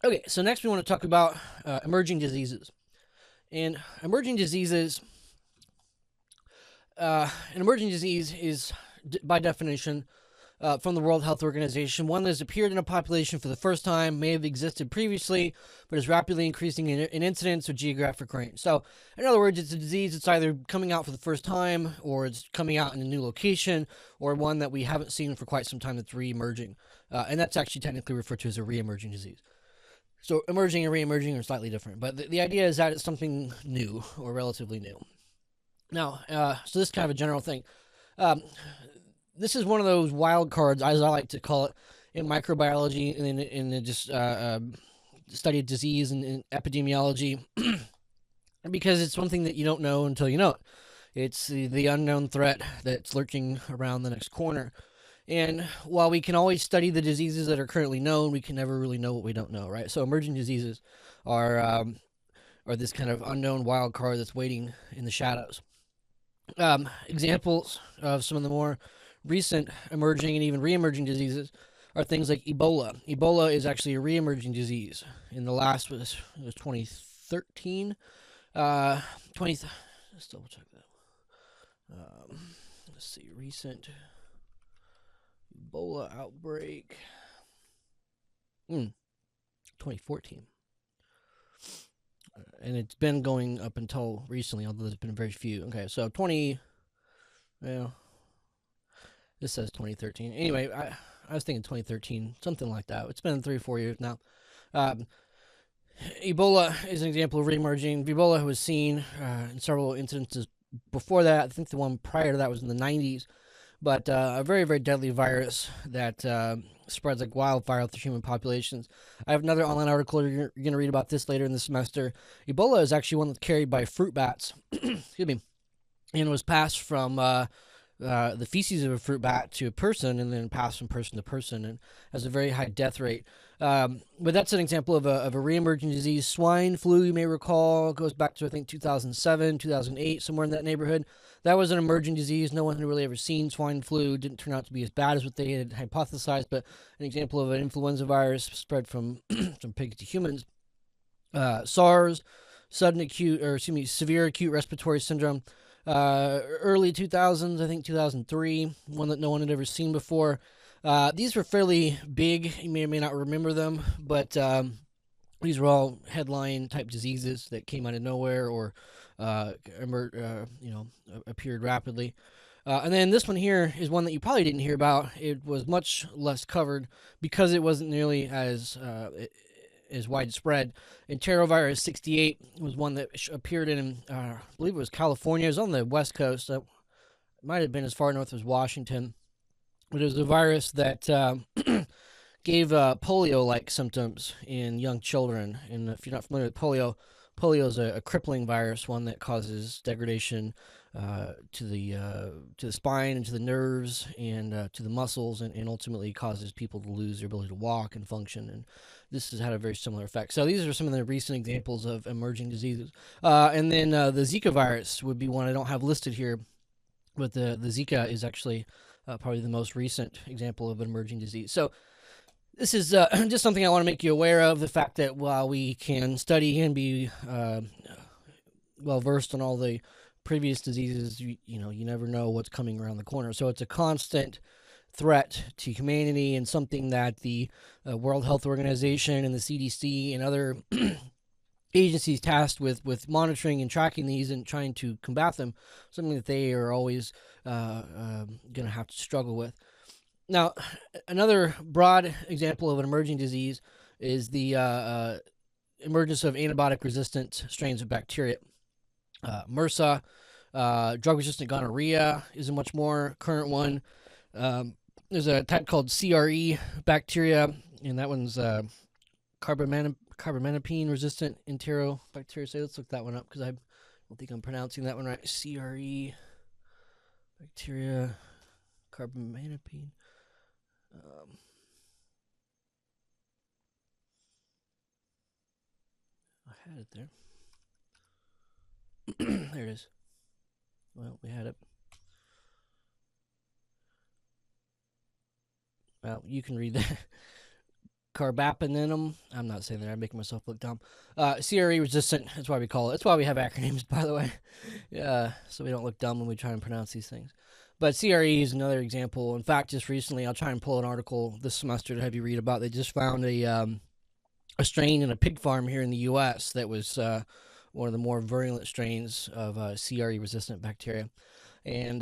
Okay, so next we want to talk about emerging diseases. And emerging diseases, an emerging disease is, by definition, from the World Health Organization, one that has appeared in a population for the first time, may have existed previously, but is rapidly increasing in incidence or geographic range. So, in other words, it's a disease that's either coming out for the first time, or it's coming out in a new location, or one that we haven't seen for quite some time that's re-emerging. And that's actually technically referred to as a re-emerging disease. So emerging and re-emerging are slightly different, but the idea is that it's something new or relatively new. Now, so this is kind of a general thing. Um, this is one of those wild cards, as I like to call it, in microbiology and in just study of disease and epidemiology, because it's something that you don't know until you know it. It's the unknown threat that's lurking around the next corner. And while we can always study the diseases that are currently known, we can never really know what we don't know, right? So emerging diseases are this kind of unknown wild card that's waiting in the shadows. Examples of some of the more recent emerging and even re-emerging diseases are things like Ebola. Ebola is actually a re-emerging disease. In the last was 2013. 20. Let's double check that. Let's see, recent Ebola outbreak. 2014. And it's been going up until recently, although there's been very few. Okay, so well, this says 2013. Anyway, I was thinking 2013, something like that. It's been 3 or 4 years now. Um, Ebola is an example of re-emerging. Ebola was seen in several incidences before that. I think the one prior to that was in the 90s. But a very, very deadly virus that spreads like wildfire through human populations. I have another online article. You're going to read about this later in the semester. Ebola is actually one that's carried by fruit bats. Excuse me. And was passed from the feces of a fruit bat to a person and then passed from person to person and has a very high death rate. But that's an example of a re-emerging disease. Swine flu, you may recall, goes back to, I think, 2007, 2008, somewhere in that neighborhood. That was an emerging disease. No one had really ever seen swine flu. It didn't turn out to be as bad as what they had hypothesized, but an example of an influenza virus spread from, from pigs to humans. SARS, severe acute respiratory syndrome, early 2000s, I think 2003, one that no one had ever seen before. These were fairly big. You may or may not remember them, but these were all headline type diseases that came out of nowhere or appeared rapidly. And then this one here is one that you probably didn't hear about. It was much less covered because it wasn't nearly as widespread. Enterovirus 68 was one that appeared in, I believe it was California. It was on the West Coast. It might have been as far north as Washington. But it was a virus that gave polio-like symptoms in young children. And if you're not familiar with polio, polio is a crippling virus, one that causes degradation to the spine and to the nerves and to the muscles, and ultimately causes people to lose their ability to walk and function. And this has had a very similar effect. So these are some of the recent examples of emerging diseases. And then the Zika virus would be one I don't have listed here, but the Zika is actually probably the most recent example of an emerging disease. So this is just something I want to make you aware of, the fact that while we can study and be well versed on all the previous diseases, you never know what's coming around the corner. So it's a constant threat to humanity and something that the World Health Organization and the CDC and other agencies tasked with monitoring and tracking these and trying to combat them, something that they are always going to have to struggle with. Now, another broad example of an emerging disease is the emergence of antibiotic-resistant strains of bacteria. MRSA, drug-resistant gonorrhea is a much more current one. There's a type called CRE bacteria, and that one's carbamenapine-resistant enterobacteria. So let's look that one up because I don't think I'm pronouncing that one right. CRE bacteria, carbamenapine. I had it there. There it is. Well, we had it. Well, you can read that. carbapenem. I'm not saying that. I'm making myself look dumb. CRE resistant. That's why we call it. That's why we have acronyms, by the way. So we don't look dumb when we try and pronounce these things. But CRE is another example. In fact, just recently, I'll try and pull an article this semester to have you read about. They just found a strain in a pig farm here in the U.S. that was one of the more virulent strains of CRE resistant bacteria. And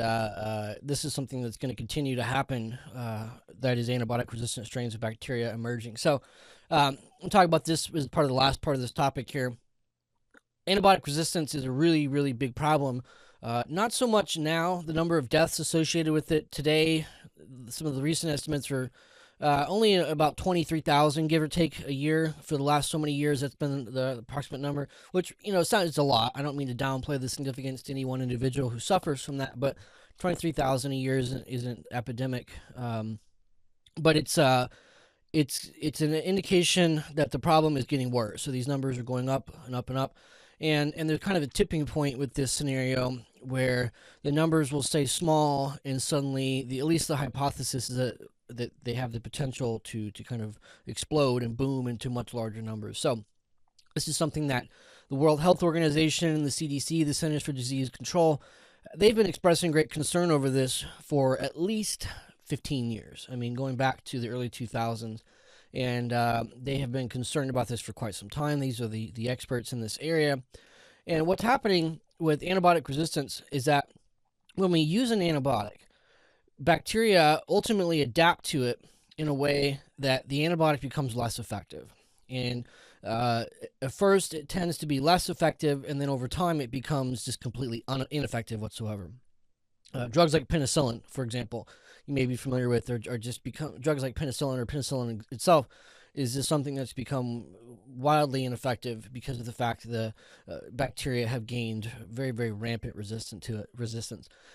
this is something that's going to continue to happen. That is antibiotic resistant strains of bacteria emerging. So I'm talking about this as part of the last part of this topic here. Antibiotic resistance is a really, really big problem. Not so much now, the number of deaths associated with it today. Some of the recent estimates are only about 23,000, give or take, a year for the last so many years. That's been the approximate number, which, it's a lot. I don't mean to downplay the significance to any one individual who suffers from that, but 23,000 a year isn't epidemic. But it's an indication that the problem is getting worse. So these numbers are going up and up and up. And there's kind of a tipping point with this scenario where the numbers will stay small, and suddenly, at least the hypothesis is that they have the potential to kind of explode and boom into much larger numbers. So this is something that the World Health Organization, the CDC, the Centers for Disease Control, they've been expressing great concern over this for at least 15 years. I mean, going back to the early 2000s. And they have been concerned about this for quite some time. These are the experts in this area. And what's happening with antibiotic resistance is that when we use an antibiotic, bacteria ultimately adapt to it in a way that the antibiotic becomes less effective. And at first, it tends to be less effective, and then over time, it becomes just completely ineffective whatsoever. Drugs like penicillin, for example, you may be familiar with, are just become drugs like penicillin, or penicillin itself is just something that's become wildly ineffective because of the fact that the bacteria have gained very, very rampant resistance.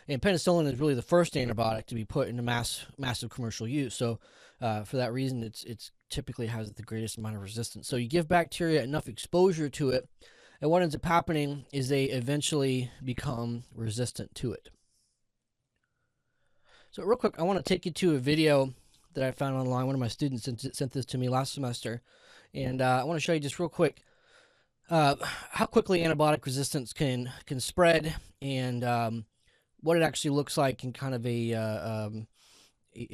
And penicillin is really the first antibiotic to be put into massive commercial use. So for that reason, it's typically has the greatest amount of resistance. So you give bacteria enough exposure to it, and what ends up happening is they eventually become resistant to it. So real quick, I want to take you to a video that I found online. One of my students sent this to me last semester, and I want to show you just real quick how quickly antibiotic resistance can spread, and what it actually looks like in kind of a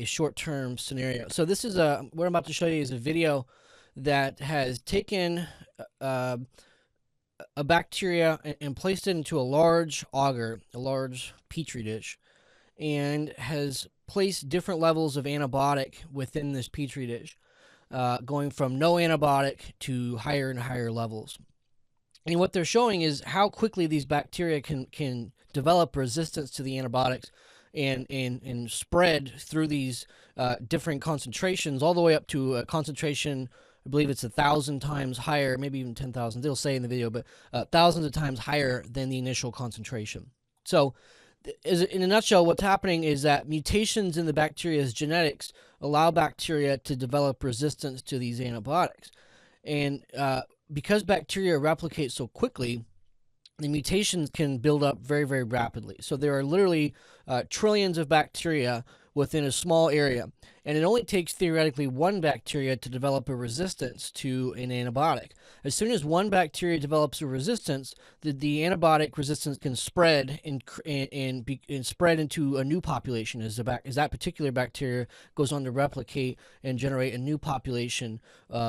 short-term scenario. So this is what I'm about to show you is a video that has taken a bacteria and placed it into a large agar, a large petri dish, and has placed different levels of antibiotic within this petri dish, going from no antibiotic to higher and higher levels. And what they're showing is how quickly these bacteria can develop resistance to the antibiotics and spread through these different concentrations, all the way up to a concentration, I believe it's 1,000 times higher, maybe even 10,000, they'll say in the video, but thousands of times higher than the initial concentration. So in a nutshell, what's happening is that mutations in the bacteria's genetics allow bacteria to develop resistance to these antibiotics. And because bacteria replicate so quickly, the mutations can build up very, very rapidly. So there are literally trillions of bacteria within a small area, and it only takes theoretically one bacteria to develop a resistance to an antibiotic. As soon as one bacteria develops a resistance, the antibiotic resistance can spread and spread into a new population as that particular bacteria goes on to replicate and generate a new population,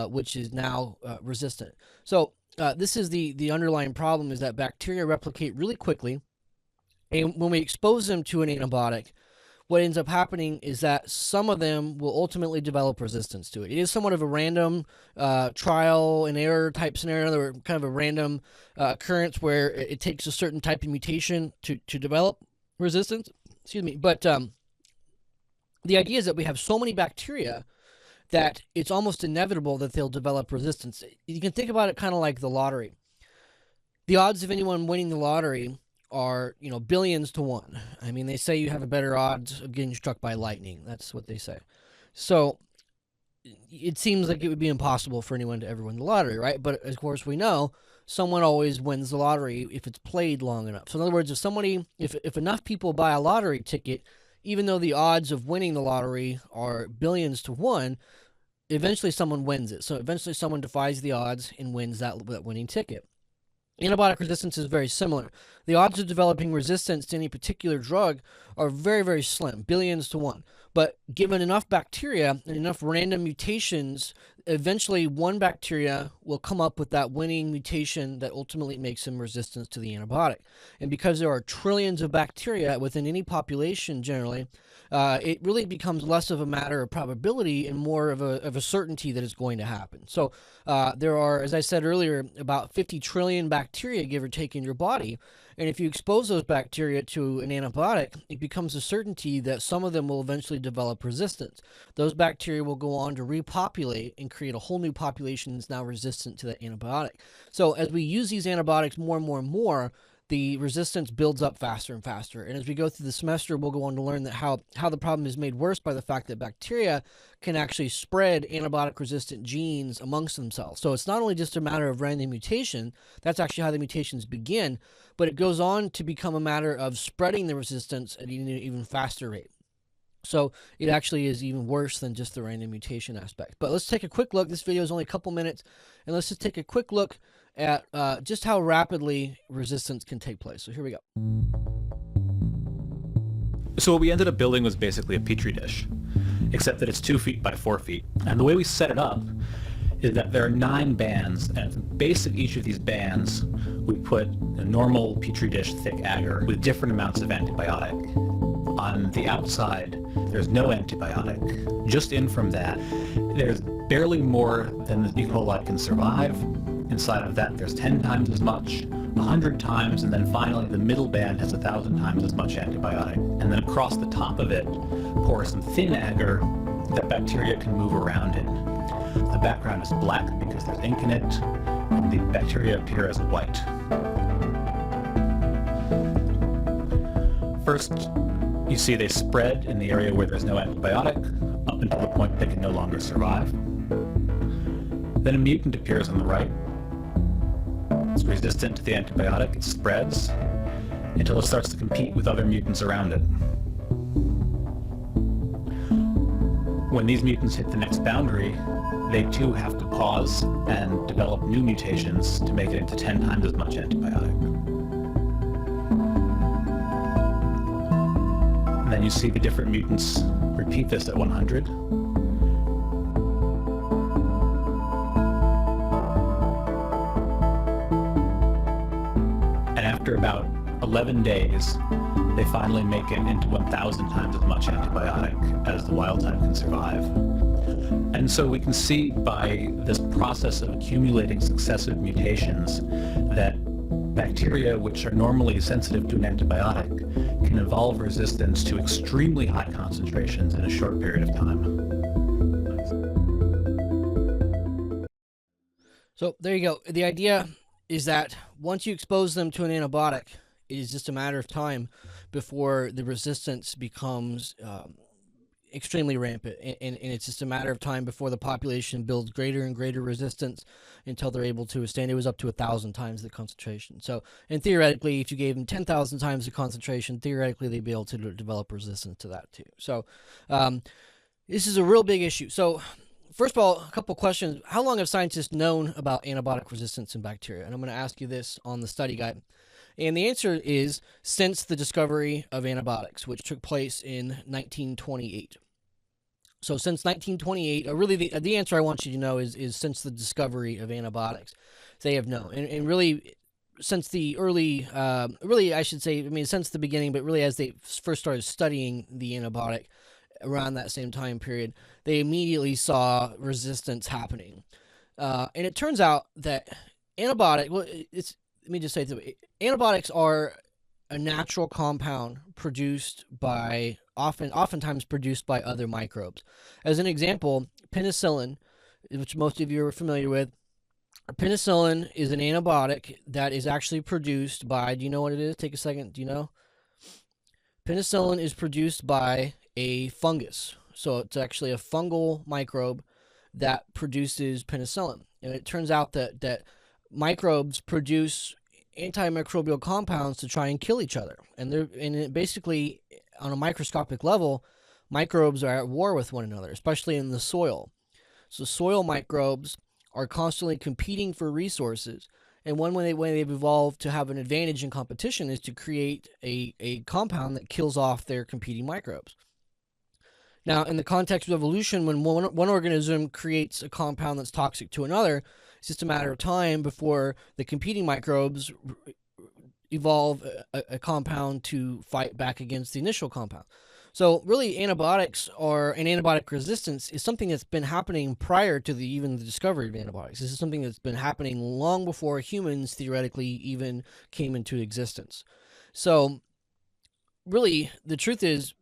which is now resistant. So this is the underlying problem, is that bacteria replicate really quickly, and when we expose them to an antibiotic, what ends up happening is that some of them will ultimately develop resistance to it. It is somewhat of a random trial and error type scenario, or kind of a random occurrence where it takes a certain type of mutation to develop resistance. Excuse me. But the idea is that we have so many bacteria that it's almost inevitable that they'll develop resistance. You can think about it kind of like the lottery. The odds of anyone winning the lottery are, billions to one. I mean, they say you have a better odds of getting struck by lightning. That's what they say. So it seems like it would be impossible for anyone to ever win the lottery, right? But of course, we know someone always wins the lottery if it's played long enough. So in other words, if enough people buy a lottery ticket, even though the odds of winning the lottery are billions to one, eventually someone wins it. So eventually someone defies the odds and wins that winning ticket. Antibiotic resistance is very similar. The odds of developing resistance to any particular drug are very, very slim, billions to one. But given enough bacteria and enough random mutations, eventually one bacteria will come up with that winning mutation that ultimately makes them resistant to the antibiotic. And because there are trillions of bacteria within any population generally, it really becomes less of a matter of probability and more of a certainty that it's going to happen. So there are, as I said earlier, about 50 trillion bacteria, give or take, in your body. And if you expose those bacteria to an antibiotic, it becomes a certainty that some of them will eventually develop resistance. Those bacteria will go on to repopulate and create a whole new population that's now resistant to that antibiotic. So as we use these antibiotics more and more and more, the resistance builds up faster and faster. And as we go through the semester, we'll go on to learn that how the problem is made worse by the fact that bacteria can actually spread antibiotic-resistant genes amongst themselves. So it's not only just a matter of random mutation, that's actually how the mutations begin, but it goes on to become a matter of spreading the resistance at an even faster rate. So it actually is even worse than just the random mutation aspect. But let's take a quick look. This video is only a couple minutes, and let's just take a quick look at just how rapidly resistance can take place. So here we go. So what we ended up building was basically a petri dish, except that it's 2 feet by 4 feet. And the way we set it up is that there are 9 bands, and at the base of each of these bands, we put a normal petri dish thick agar with different amounts of antibiotic. On the outside, there's no antibiotic. Just in from that, there's barely more than the E. coli can survive. Inside of that, there's 10 times as much, 100 times, and then finally the middle band has 1,000 times as much antibiotic. And then across the top of it, pour some thin agar that bacteria can move around in. The background is black because there's ink in it, and the bacteria appear as white. First, you see they spread in the area where there's no antibiotic, up until the point they can no longer survive. Then a mutant appears on the right. It's resistant to the antibiotic. It spreads until it starts to compete with other mutants around it. When these mutants hit the next boundary, they too have to pause and develop new mutations to make it into 10 times as much antibiotic. And then you see the different mutants repeat this at 100. After about 11 days, they finally make it into 1,000 times as much antibiotic as the wild type can survive. And so we can see by this process of accumulating successive mutations that bacteria, which are normally sensitive to an antibiotic, can evolve resistance to extremely high concentrations in a short period of time. So there you go. The idea is that once you expose them to an antibiotic, it is just a matter of time before the resistance becomes extremely rampant, and it's just a matter of time before the population builds greater and greater resistance until they're able to withstand. It was up to 1,000 times the concentration. So, and theoretically, if you gave them 10,000 times the concentration, theoretically they'd be able to develop resistance to that too. So this is a real big issue. So first of all, a couple questions. How long have scientists known about antibiotic resistance in bacteria? And I'm going to ask you this on the study guide. And the answer is since the discovery of antibiotics, which took place in 1928. So since 1928, really the answer I want you to know is since the discovery of antibiotics, they have known. And really since the early, really I should say, I mean, since the beginning, but really as they first started studying the antibiotic around that same time period, they immediately saw resistance happening. And it turns out that let me just say this, antibiotics are a natural compound produced by, oftentimes produced by other microbes. As an example, penicillin, which most of you are familiar with, penicillin is an antibiotic that is actually produced by, do you know what it is? Take a second, do you know? Penicillin is produced by a fungus. So it's actually a fungal microbe that produces penicillin. And it turns out that microbes produce antimicrobial compounds to try and kill each other. And basically, on a microscopic level, microbes are at war with one another, especially in the soil. So soil microbes are constantly competing for resources. And one way they've evolved to have an advantage in competition is to create a compound that kills off their competing microbes. Now, in the context of evolution, when one organism creates a compound that's toxic to another, it's just a matter of time before the competing microbes evolve a compound to fight back against the initial compound. So really, antibiotics and antibiotic resistance is something that's been happening prior to even the discovery of antibiotics. This is something that's been happening long before humans theoretically even came into existence. So really, the truth is,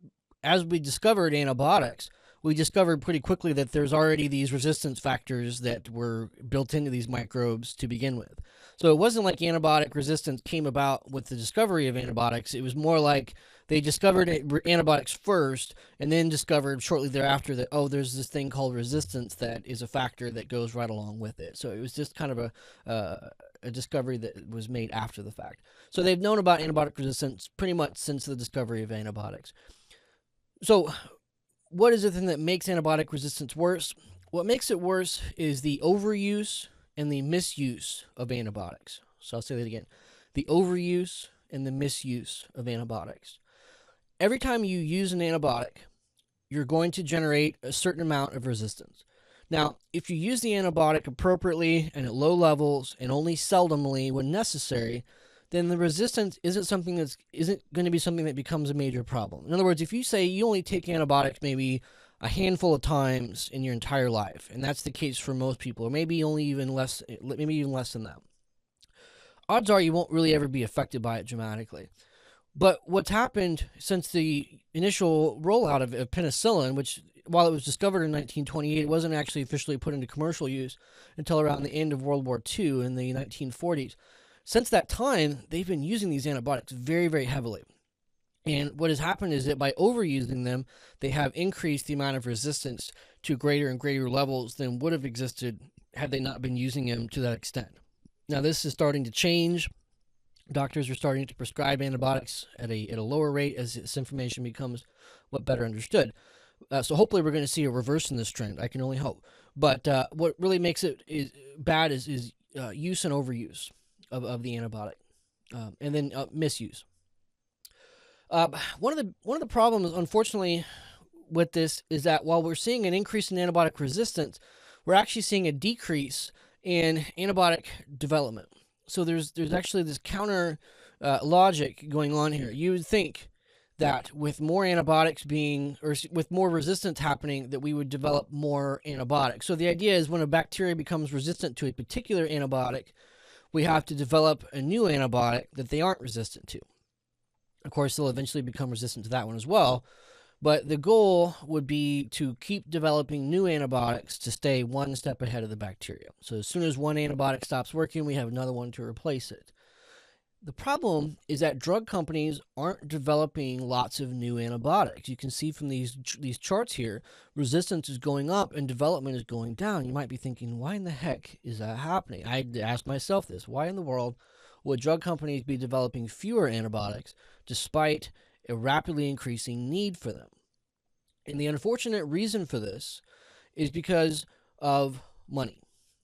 as we discovered antibiotics, we discovered pretty quickly that there's already these resistance factors that were built into these microbes to begin with. So it wasn't like antibiotic resistance came about with the discovery of antibiotics. It was more like they discovered antibiotics first and then discovered shortly thereafter that, oh, there's this thing called resistance that is a factor that goes right along with it. So it was just kind of a discovery that was made after the fact. So they've known about antibiotic resistance pretty much since the discovery of antibiotics. So what is the thing that makes antibiotic resistance worse? What makes it worse is the overuse and the misuse of antibiotics. So I'll say that again. The overuse and the misuse of antibiotics. Every time you use an antibiotic, you're going to generate a certain amount of resistance. Now, if you use the antibiotic appropriately and at low levels and only seldomly when necessary, then the resistance isn't going to be something that becomes a major problem. In other words, if you say you only take antibiotics maybe a handful of times in your entire life, and that's the case for most people, or maybe even less than that, odds are you won't really ever be affected by it dramatically. But what's happened since the initial rollout of penicillin, which while it was discovered in 1928, it wasn't actually officially put into commercial use until around the end of World War II in the 1940s. Since that time, they've been using these antibiotics very, very heavily. And what has happened is that by overusing them, they have increased the amount of resistance to greater and greater levels than would have existed had they not been using them to that extent. Now, this is starting to change. Doctors are starting to prescribe antibiotics at a lower rate as this information becomes better understood. So hopefully we're going to see a reverse in this trend. I can only hope. But what really makes it bad is use and overuse of the antibiotic, and then misuse. One of the problems, unfortunately, with this is that while we're seeing an increase in antibiotic resistance, we're actually seeing a decrease in antibiotic development. So there's actually this counter logic going on here. You would think that with more antibiotics with more resistance happening, that we would develop more antibiotics. So the idea is when a bacteria becomes resistant to a particular antibiotic, we have to develop a new antibiotic that they aren't resistant to. Of course, they'll eventually become resistant to that one as well. But the goal would be to keep developing new antibiotics to stay one step ahead of the bacteria. So as soon as one antibiotic stops working, we have another one to replace it. The problem is that drug companies aren't developing lots of new antibiotics. You can see from these charts here, resistance is going up and development is going down. You might be thinking, why in the heck is that happening? I asked myself this. Why in the world would drug companies be developing fewer antibiotics despite a rapidly increasing need for them? And the unfortunate reason for this is because of money.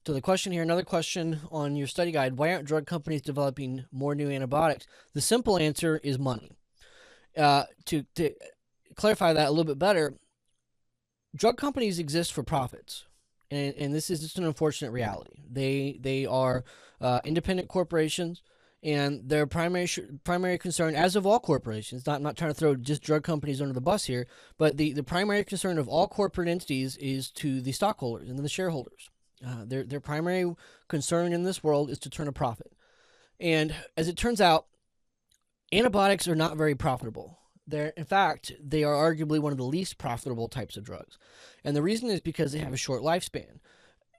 So the question here, another question on your study guide, why aren't drug companies developing more new antibiotics? The simple answer is money. To clarify that a little bit better, drug companies exist for profits. And this is just an unfortunate reality. They are independent corporations, and their primary concern, as of all corporations, I'm not trying to throw just drug companies under the bus here, but the primary concern of all corporate entities is to the stockholders and the shareholders. Their primary concern in this world is to turn a profit. And as it turns out, antibiotics are not very profitable. In fact, they are arguably one of the least profitable types of drugs. And the reason is because they have a short lifespan.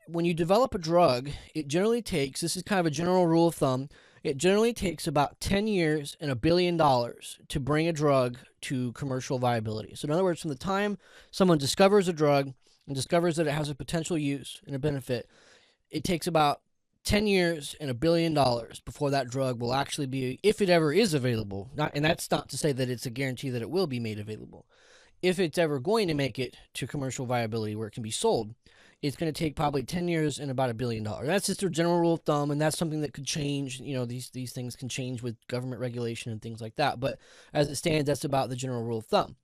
When you develop a drug, it generally takes, this is kind of a general rule of thumb, it generally takes about 10 years and $1 billion to bring a drug to commercial viability. So in other words, from the time someone discovers a drug and discovers that it has a potential use and a benefit, it takes about 10 years and $1 billion before that drug will actually be, if it ever is available, and that's not to say that it's a guarantee that it will be made available. If it's ever going to make it to commercial viability where it can be sold, it's going to take probably 10 years and about $1 billion. That's just a general rule of thumb, and that's something that could change. These things can change with government regulation and things like that. But as it stands, that's about the general rule of thumb.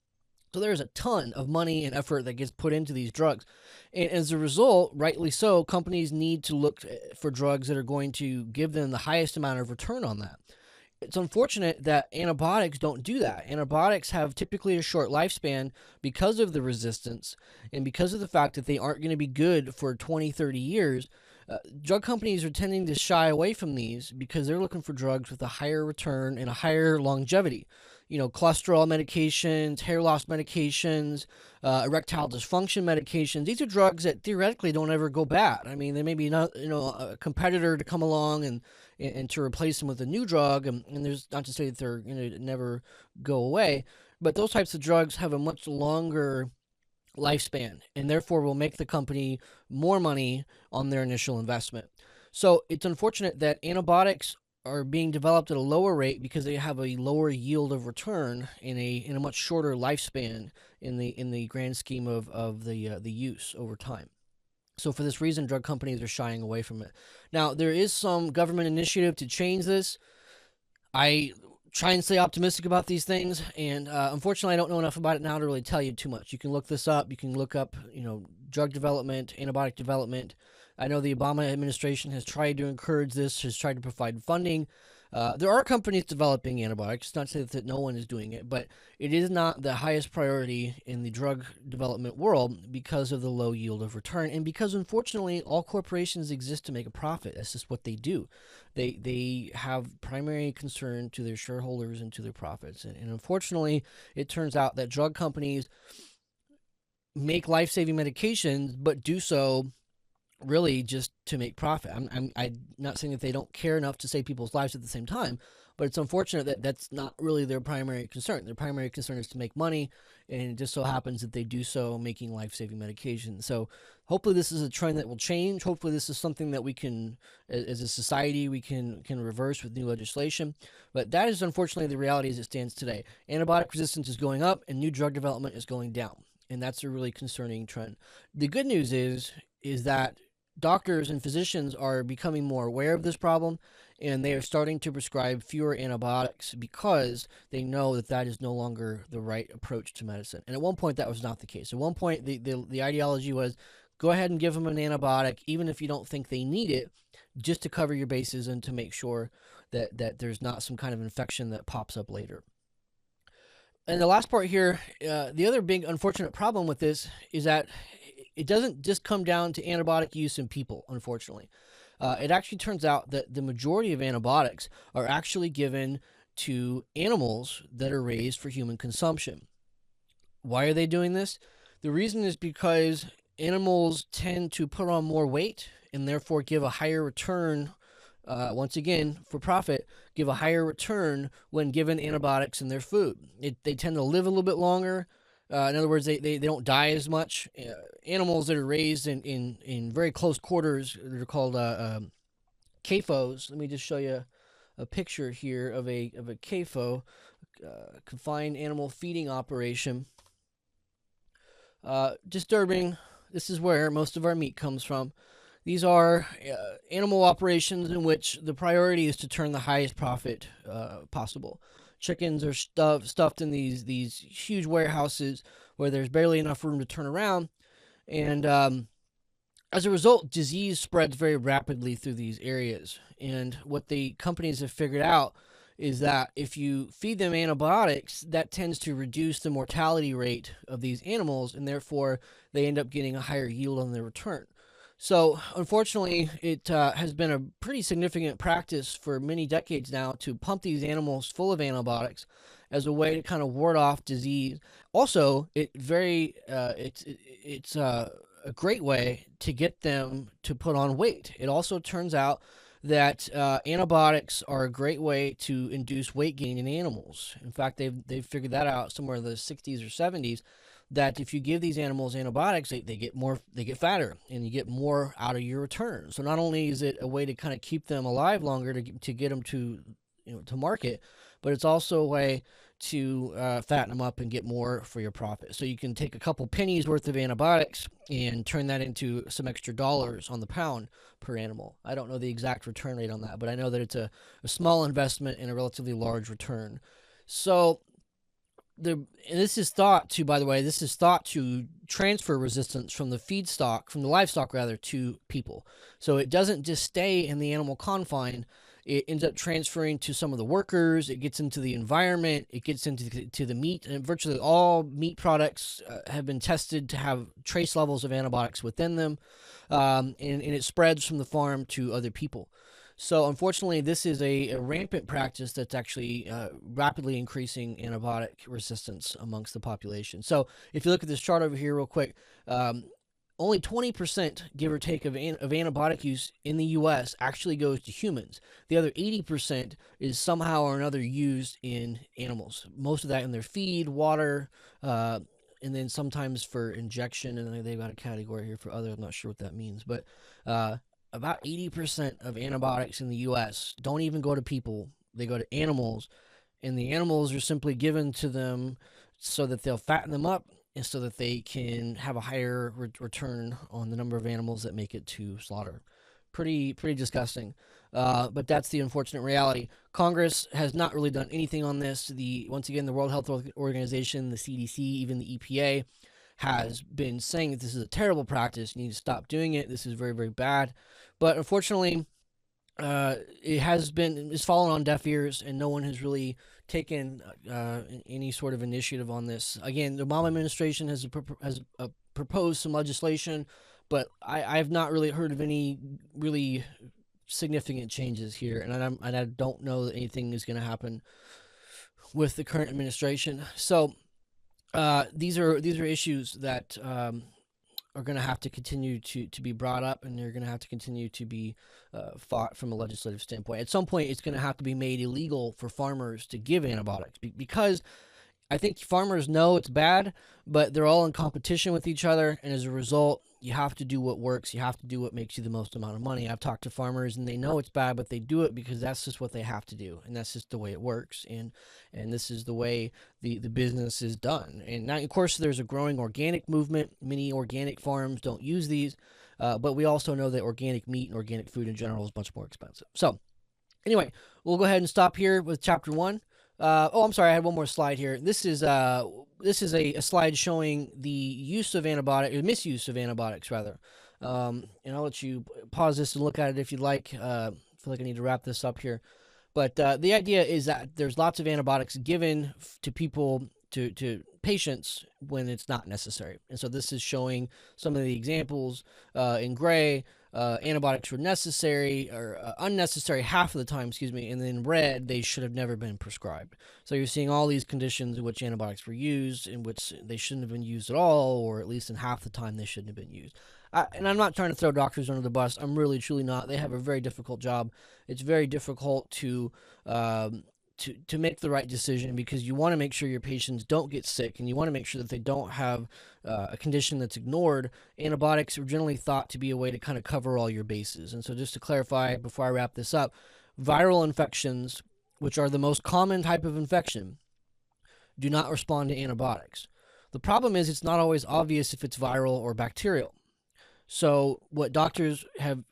So there's a ton of money and effort that gets put into these drugs. And as a result, rightly so, companies need to look for drugs that are going to give them the highest amount of return on that. It's unfortunate that antibiotics don't do that. Antibiotics have typically a short lifespan because of the resistance and because of the fact that they aren't going to be good for 20, 30 years. Drug companies are tending to shy away from these because they're looking for drugs with a higher return and a higher longevity. Cholesterol medications, hair loss medications, erectile dysfunction medications. These are drugs that theoretically don't ever go bad. I mean, there may be not, a competitor to come along and to replace them with a new drug, and there's not to say that they're going to never go away, but those types of drugs have a much longer lifespan and therefore will make the company more money on their initial investment. So it's unfortunate that antibiotics are being developed at a lower rate because they have a lower yield of return in a much shorter lifespan in the grand scheme of the use over time. So for this reason, drug companies are shying away from it. Now, there is some government initiative to change this. I try and stay optimistic about these things, and unfortunately, I don't know enough about it now to really tell you too much. You can look this up. You can look up, drug development, antibiotic development. I know the Obama administration has tried to encourage this, has tried to provide funding. There are companies developing antibiotics. It's not to say that no one is doing it, but it is not the highest priority in the drug development world because of the low yield of return, and because, unfortunately, all corporations exist to make a profit. That's just what they do. They have primary concern to their shareholders and to their profits. And unfortunately, it turns out that drug companies make life-saving medications, but do so really just to make profit. I'm not saying that they don't care enough to save people's lives at the same time, but it's unfortunate that that's not really their primary concern. Their primary concern is to make money, and it just so happens that they do so making life-saving medications. So hopefully this is a trend that will change. Hopefully this is something that we can, as a society, we can reverse with new legislation. But that is unfortunately the reality as it stands today. Antibiotic resistance is going up and new drug development is going down. And that's a really concerning trend. The good news is that doctors and physicians are becoming more aware of this problem, and they are starting to prescribe fewer antibiotics because they know that that is no longer the right approach to medicine. And at one point, that was not the case. At one point, the ideology was go ahead and give them an antibiotic, even if you don't think they need it, just to cover your bases and to make sure that there's not some kind of infection that pops up later. And the last part here, the other big unfortunate problem with this is that it doesn't just come down to antibiotic use in people, unfortunately. It actually turns out that the majority of antibiotics are actually given to animals that are raised for human consumption. Why are they doing this? The reason is because animals tend to put on more weight and therefore give a higher return, once again, for profit, give a higher return when given antibiotics in their food. They tend to live a little bit longer. In other words, they don't die as much. Animals that are raised in very close quarters, they're called CAFOs. Let me just show you a picture here of a CAFO, confined animal feeding operation. Disturbing. This is where most of our meat comes from. These are animal operations in which the priority is to turn the highest profit possible. Chickens are stuffed in these huge warehouses where there's barely enough room to turn around, and as a result, disease spreads very rapidly through these areas. And what the companies have figured out is that if you feed them antibiotics, that tends to reduce the mortality rate of these animals, and therefore they end up getting a higher yield on their return. So, unfortunately, it has been a pretty significant practice for many decades now to pump these animals full of antibiotics as a way to kind of ward off disease. Also, it's a great way to get them to put on weight. It also turns out that antibiotics are a great way to induce weight gain in animals. In fact, they've figured that out somewhere in the 60s or 70s. That if you give these animals antibiotics, they get fatter, and you get more out of your return. So not only is it a way to kind of keep them alive longer to get them to market, but it's also a way to fatten them up and get more for your profit. So you can take a couple pennies worth of antibiotics and turn that into some extra dollars on the pound per animal. I don't know the exact return rate on that, but I know that it's a small investment and a relatively large return. So and this is thought to, by the way, this is thought to transfer resistance from the feedstock, from the livestock rather, to people. So it doesn't just stay in the animal confine. It ends up transferring to some of the workers. It gets into the environment. It gets into the meat, and virtually all meat products have been tested to have trace levels of antibiotics within them, and it spreads from the farm to other people. So unfortunately, this is a rampant practice that's actually rapidly increasing antibiotic resistance amongst the population. So if you look at this chart over here real quick, only 20%, give or take, of antibiotic use in the U.S. actually goes to humans. The other 80% is somehow or another used in animals. Most of that in their feed, water, and then sometimes for injection. And they've got a category here for other. I'm not sure what that means, but about 80% of antibiotics in the U.S. don't even go to people. They go to animals, and the animals are simply given to them so that they'll fatten them up and so that they can have a higher return on the number of animals that make it to slaughter. Pretty disgusting. But that's the unfortunate reality. Congress has not really done anything on this. Once again, the World Health Organization, the CDC, even the EPA has been saying that this is a terrible practice. You need to stop doing it. This is very, very bad. But unfortunately, it's fallen on deaf ears, and no one has really taken any sort of initiative on this. Again, the Obama administration has proposed some legislation, but I've not really heard of any really significant changes here, and I don't know that anything is going to happen with the current administration. So these are issues that are going to have to continue to be brought up, and they're going to have to continue to be fought from a legislative standpoint. At some point, it's going to have to be made illegal for farmers to give antibiotics because I think farmers know it's bad, but they're all in competition with each other, and as a result, you have to do what works. You have to do what makes you the most amount of money. I've talked to farmers, and they know it's bad, but they do it because that's just what they have to do, and that's just the way it works, and this is the way the business is done. And now, of course, there's a growing organic movement. Many organic farms don't use these, but we also know that organic meat and organic food in general is much more expensive. So anyway, we'll go ahead and stop here with chapter 1. I'm sorry, I had one more slide here. This is a slide showing the use of antibiotics, misuse of antibiotics rather. And I'll let you pause this and look at it if you'd like. I feel like I need to wrap this up here. But the idea is that there's lots of antibiotics given to people, to patients, when it's not necessary. And so this is showing some of the examples in gray. Antibiotics were necessary or unnecessary half of the time, and then red, they should have never been prescribed. So you're seeing all these conditions in which antibiotics were used, in which they shouldn't have been used at all, or at least in half the time they shouldn't have been used. And I'm not trying to throw doctors under the bus. I'm really, truly not. They have a very difficult job. It's very difficult to make the right decision because you want to make sure your patients don't get sick, and you want to make sure that they don't have a condition that's ignored. Antibiotics are generally thought to be a way to kind of cover all your bases. And so just to clarify before I wrap this up, viral infections, which are the most common type of infection, do not respond to antibiotics. The problem is it's not always obvious if it's viral or bacterial. So what doctors have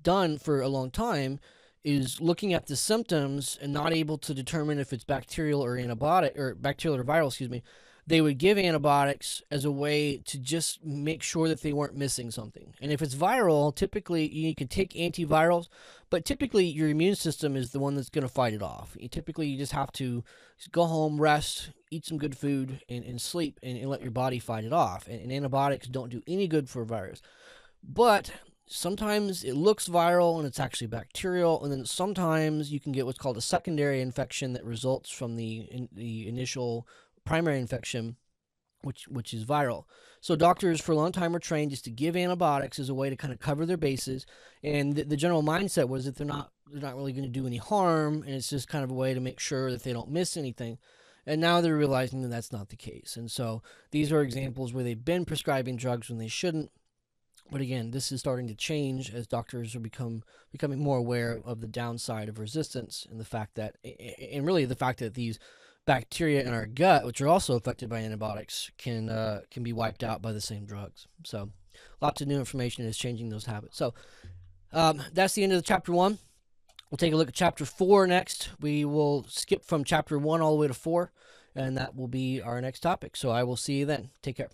done for a long time is looking at the symptoms and not able to determine if it's bacterial or viral, they would give antibiotics as a way to just make sure that they weren't missing something. And if it's viral, typically you can take antivirals, but typically your immune system is the one that's going to fight it off. You just have to go home, rest, eat some good food, and sleep, and let your body fight it off. And antibiotics don't do any good for a virus. But sometimes it looks viral and it's actually bacterial, and then sometimes you can get what's called a secondary infection that results from the initial primary infection, which is viral. So doctors for a long time were trained just to give antibiotics as a way to kind of cover their bases, and the general mindset was that they're not really going to do any harm, and it's just kind of a way to make sure that they don't miss anything. And now they're realizing that that's not the case. And so these are examples where they've been prescribing drugs when they shouldn't. But again, this is starting to change as doctors are becoming more aware of the downside of resistance, and the fact that these bacteria in our gut, which are also affected by antibiotics, can be wiped out by the same drugs. So, lots of new information is changing those habits. So, that's the end of the chapter 1. We'll take a look at chapter 4 next. We will skip from chapter 1 all the way to 4, and that will be our next topic. So, I will see you then. Take care.